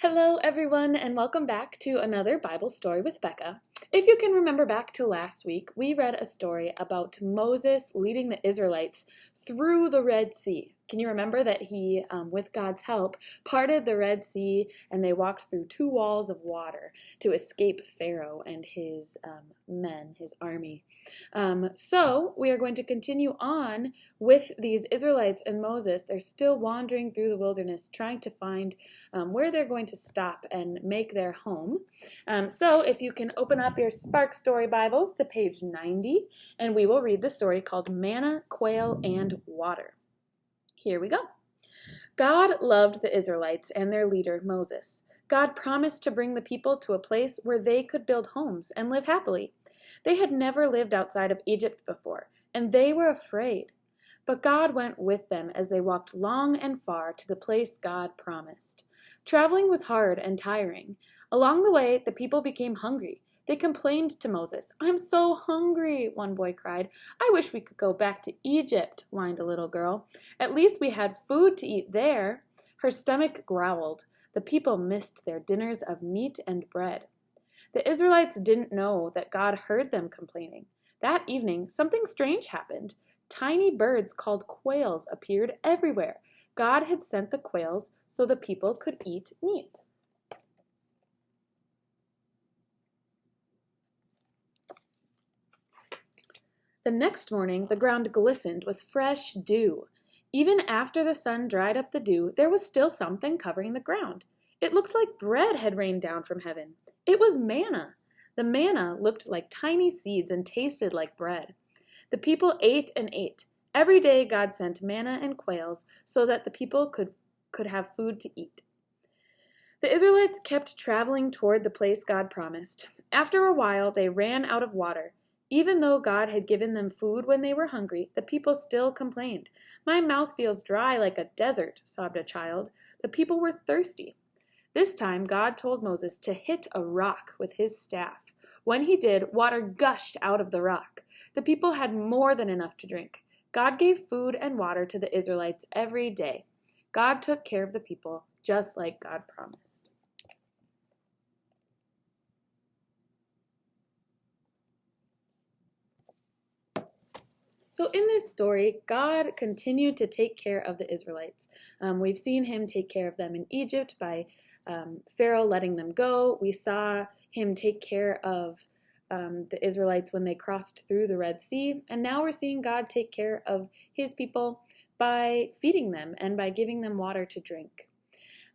Hello everyone and welcome back to another Bible story with Bekah. If you can remember back to last week, we read a story about Moses leading the Israelites through the Red Sea. Can you remember that he, with God's help, parted the Red Sea and they walked through two walls of water to escape Pharaoh and his men, his army. So we are going to continue on with these Israelites and Moses. They're still wandering through the wilderness trying to find where they're going to stop and make their home. So if you can open up your Spark Story Bibles to page 90, and we will read the story called Manna, Quail, and Water. Here we go. God loved the Israelites and their leader, Moses. God promised to bring the people to a place where they could build homes and live happily. They had never lived outside of Egypt before, and they were afraid. But God went with them as they walked long and far to the place God promised. Traveling was hard and tiring. Along the way, the people became hungry. They complained to Moses. "I'm so hungry," one boy cried. "I wish we could go back to Egypt," whined a little girl. "At least we had food to eat there." Her stomach growled. The people missed their dinners of meat and bread. The Israelites didn't know that God heard them complaining. That evening, something strange happened. Tiny birds called quails appeared everywhere. God had sent the quails so the people could eat meat. The next morning, the ground glistened with fresh dew. Even after the sun dried up the dew, there was still something covering the ground. It looked like bread had rained down from heaven. It was manna. The manna looked like tiny seeds and tasted like bread. The people ate and ate. Every day God sent manna and quails so that the people could have food to eat. The Israelites kept traveling toward the place God promised. After a while, they ran out of water. Even though God had given them food when they were hungry, the people still complained. "My mouth feels dry like a desert," sobbed a child. The people were thirsty. This time, God told Moses to hit a rock with his staff. When he did, water gushed out of the rock. The people had more than enough to drink. God gave food and water to the Israelites every day. God took care of the people, just like God promised. So in this story, God continued to take care of the Israelites. We've seen him take care of them in Egypt by Pharaoh letting them go. We saw him take care of the Israelites when they crossed through the Red Sea. And now we're seeing God take care of his people by feeding them and by giving them water to drink.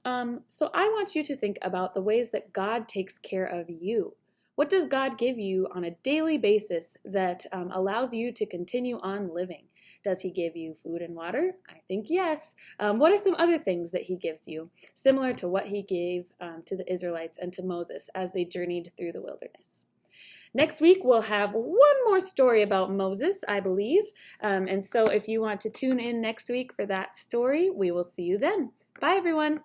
So I want you to think about the ways that God takes care of you. What does God give you on a daily basis that allows you to continue on living? Does he give you food and water? I think yes. What are some other things that he gives you, similar to what he gave to the Israelites and to Moses as they journeyed through the wilderness? Next week, we'll have one more story about Moses, I believe. And so if you want to tune in next week for that story, we will see you then. Bye, everyone.